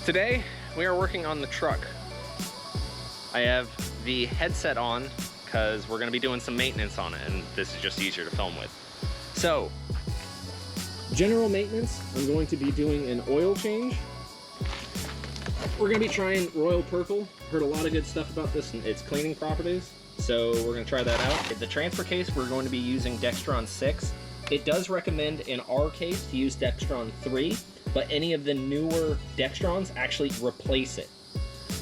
Today, we are working on the truck. I have the headset on because we're gonna be doing some maintenance on it, and this is just easier to film with. So, general maintenance, I'm going to be doing an oil change. We're gonna be trying Royal Purple. Heard a lot of good stuff about this and its cleaning properties, so we're gonna try that out. The transfer case, we're going to be using Dextron 6. It does recommend, in our case, to use Dextron 3, but any of the newer Dextrons actually replace it.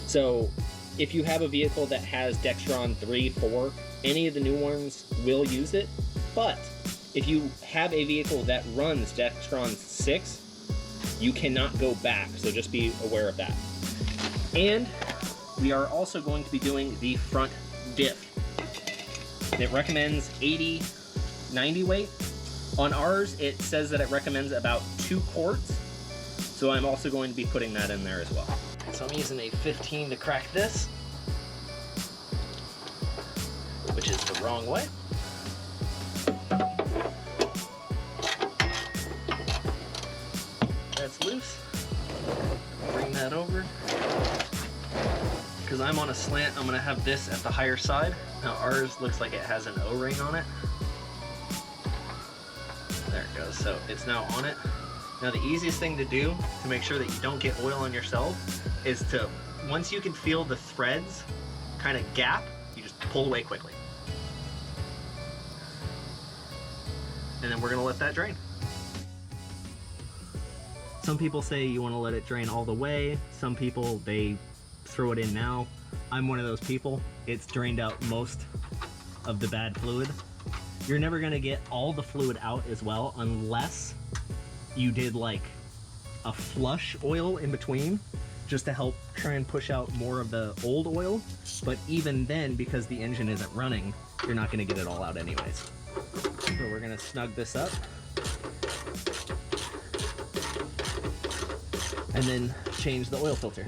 So if you have a vehicle that has Dextron 3, 4, any of the new ones will use it. But if you have a vehicle that runs Dextron 6, you cannot go back, so just be aware of that. And we are also going to be doing the front diff. It recommends 80, 90 weight. On ours, it says that it recommends about 2 quarts. So I'm also going to be putting that in there as well. So I'm using a 15 to crack this, which is the wrong way. That's loose. Bring that over. Because I'm on a slant, I'm gonna have this at the higher side. Now ours looks like it has an O-ring on it. There it goes, so it's now on it. Now the easiest thing to do to make sure that you don't get oil on yourself is to, once you can feel the threads kind of gap, you just pull away quickly. And then we're gonna let that drain. Some people say you wanna let it drain all the way. Some people, they throw it in now. I'm one of those people. It's drained out most of the bad fluid. You're never gonna get all the fluid out as well unless you did like a flush oil in between just to help try and push out more of the old oil. But even then, because the engine isn't running, you're not gonna get it all out anyways. So we're gonna snug this up and then change the oil filter.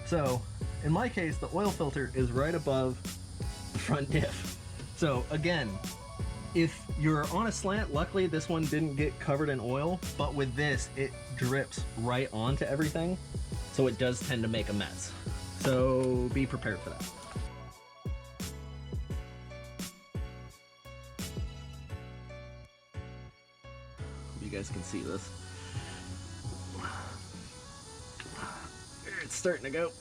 So in my case, the oil filter is right above the front diff. So again, if you're on a slant, luckily this one didn't get covered in oil, but with this, it drips right onto everything. So it does tend to make a mess. So be prepared for that. You guys can see this. It's starting to go.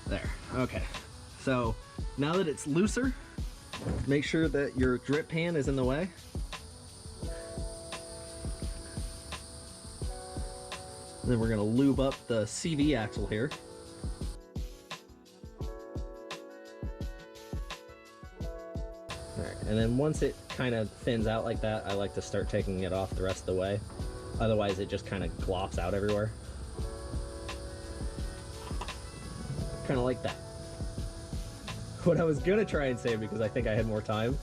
There, okay. So now that it's looser, make sure that your drip pan is in the way. Then we're gonna lube up the CV axle here. Alright, and then once it kind of thins out like that, I like to start taking it off the rest of the way. Otherwise it just kind of glops out everywhere. Kind of like that. What I was gonna try and say, because I think I had more time,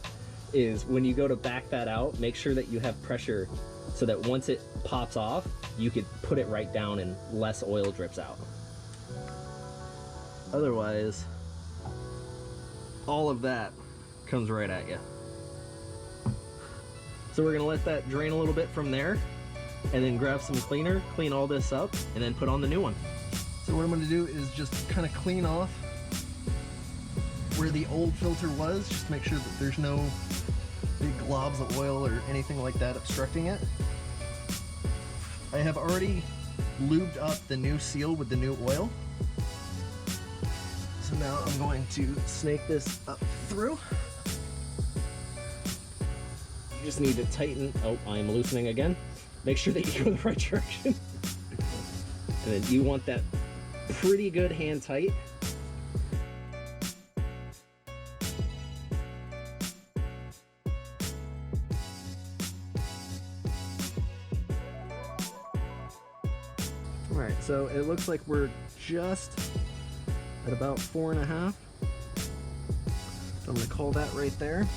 is when you go to back that out, make sure that you have pressure so that once it pops off, you could put it right down and less oil drips out. Otherwise, all of that comes right at you. So we're gonna let that drain a little bit from there, and then grab some cleaner, clean all this up, and then put on the new one. So what I'm going to do is just kind of clean off where the old filter was, just make sure that there's no big globs of oil or anything like that obstructing it. I have already lubed up the new seal with the new oil. So now I'm going to snake this up through. You just need to tighten. Oh, I'm loosening again. Make sure that you go in the right direction. And then you want that pretty good hand tight. All right, so it looks like we're just at about 4.5. So I'm gonna call that right there.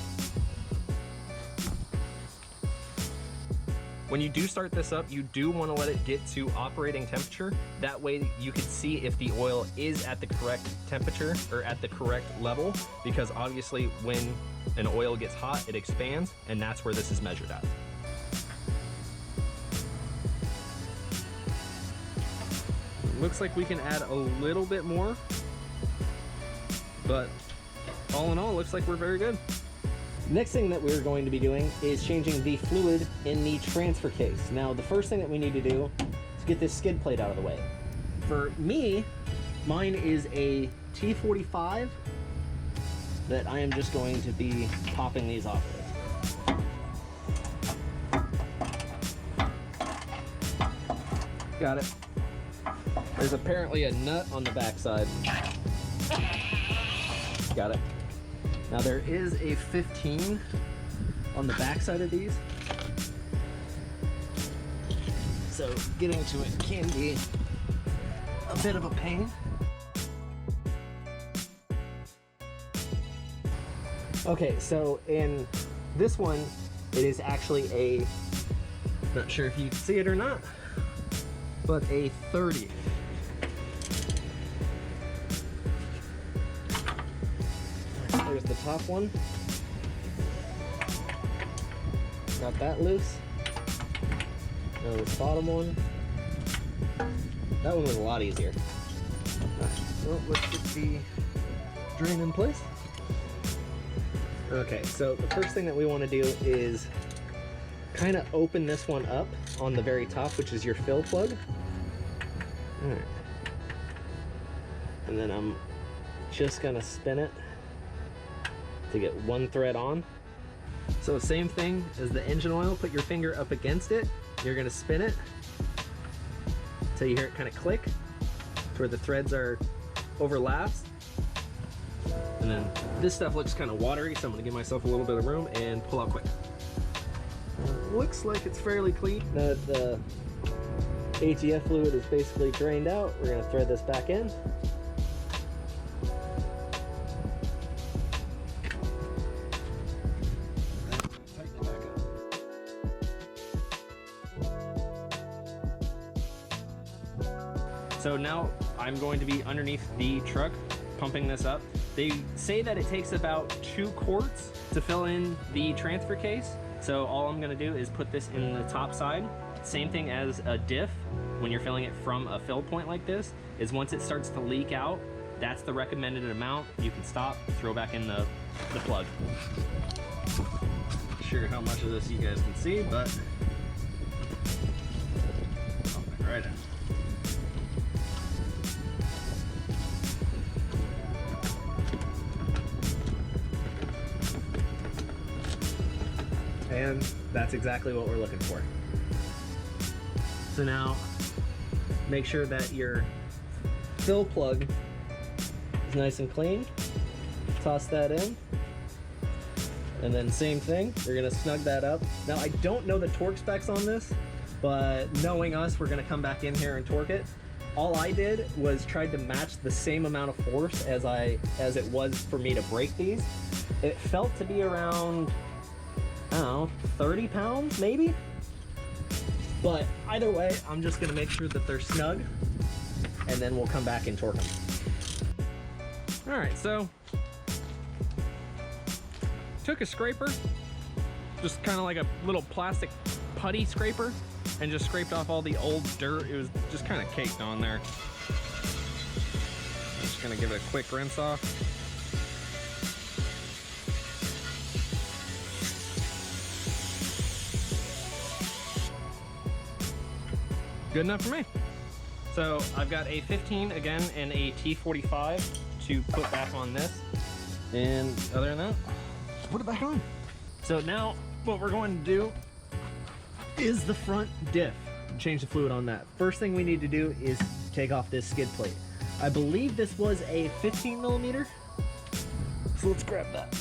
When you do start this up, you do want to let it get to operating temperature. That way you can see if the oil is at the correct temperature or at the correct level, because obviously when an oil gets hot, it expands, and that's where this is measured at. Looks like we can add a little bit more, but all in all, it looks like we're very good. Next thing that we're going to be doing is changing the fluid in the transfer case. Now, the first thing that we need to do is get this skid plate out of the way. For me, mine is a T45 that I am just going to be popping these off with. Got it. There's apparently a nut on the backside. Got it. Now there is a 15 on the backside of these, so getting to it can be a bit of a pain. Okay, so in this one, it is actually a, not sure if you can see it or not, but a 30. There's the top one. Got that loose. Now this bottom one. That one was a lot easier. Alright, well, let's get the drain in place. Okay, so the first thing that we want to do is kind of open this one up on the very top, which is your fill plug. Alright. And then I'm just gonna spin it to get one thread on. So same thing as the engine oil, put your finger up against it, you're gonna spin it until you hear it kind of click to where the threads are overlaps. And then this stuff looks kind of watery, so I'm gonna give myself a little bit of room and pull out quick. Looks like it's fairly clean. Now that the ATF fluid is basically drained out, we're gonna thread this back in. So now I'm going to be underneath the truck pumping this up. They say that it takes about 2 quarts to fill in the transfer case. So all I'm gonna do is put this in the top side. Same thing as a diff, when you're filling it from a fill point like this, is once it starts to leak out, that's the recommended amount. You can stop, throw back in the plug. Not sure how much of this you guys can see, but pump it right in. And that's exactly what we're looking for. So now, make sure that your fill plug is nice and clean. Toss that in. And then same thing, you're gonna snug that up. Now I don't know the torque specs on this, but knowing us, we're gonna come back in here and torque it. All I did was tried to match the same amount of force as it was for me to brake these. It felt to be around, I don't know, 30 pounds maybe? But either way, I'm just gonna make sure that they're snug, and then we'll come back and torque them. All right, so took a scraper, just kind of like a little plastic putty scraper, and just scraped off all the old dirt. It was just kind of caked on there. I'm just gonna give it a quick rinse off. Good enough for me. So I've got a 15 again and a T45 to put back on this. And other than that, put it back on. So now what we're going to do is the front diff. Change the fluid on that. First thing we need to do is take off this skid plate. I believe this was a 15 millimeter. So let's grab that.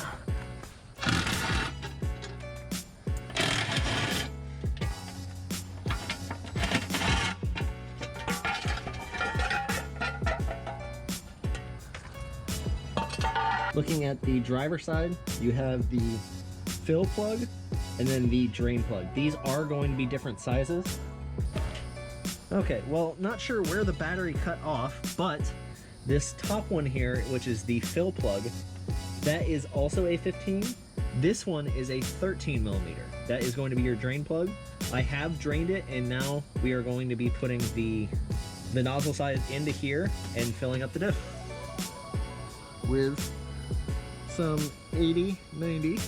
Looking at the driver's side, you have the fill plug and then the drain plug. These are going to be different sizes. Okay, well, not sure where the battery cut off, but this top one here, which is the fill plug, that is also a 15. This one is a 13 millimeter. That is going to be your drain plug. I have drained it, and now we are going to be putting the nozzle size into here and filling up the diff with some 80/90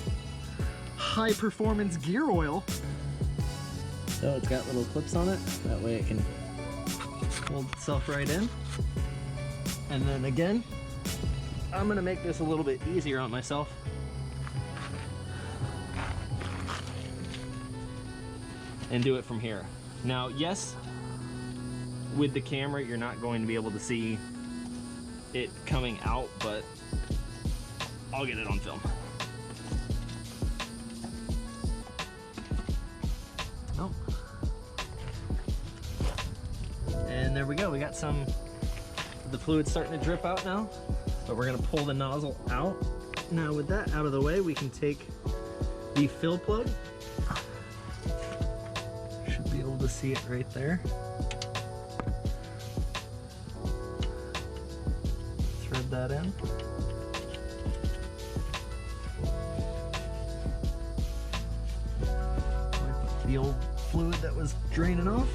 high performance gear oil. So it's got little clips on it, that way it can hold itself right in. And then again, I'm gonna make this a little bit easier on myself. And do it from here. Now, yes, with the camera, you're not going to be able to see it coming out, but I'll get it on film. Oh. And there we go, we got some, the fluid starting to drip out now. So we're gonna pull the nozzle out. Now with that out of the way, we can take the fill plug. Should be able to see it right there. Thread that in. Wipe the old fluid that was draining off.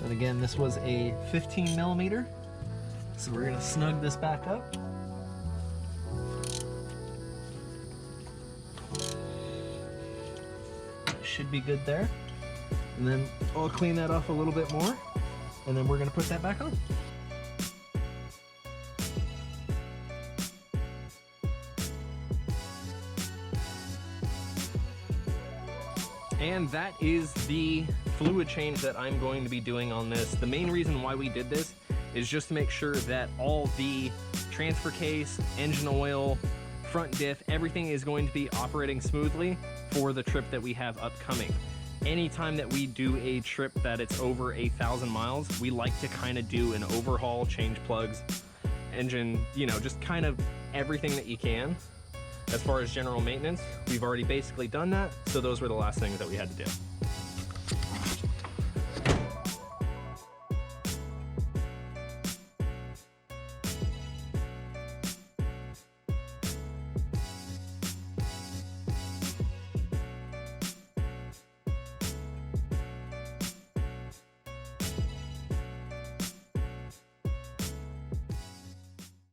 And again, this was a 15 millimeter. So we're gonna snug this back up. Should be good there. And then I'll clean that off a little bit more, and then we're gonna put that back on. And that is the fluid change that I'm going to be doing on this. The main reason why we did this is just to make sure that all the transfer case, engine oil, front diff, everything is going to be operating smoothly for the trip that we have upcoming. Anytime that we do a trip that it's over 8,000 miles, we like to kind of do an overhaul, change plugs, engine, you know, just kind of everything that you can. As far as general maintenance, we've already basically done that, so those were the last things that we had to do.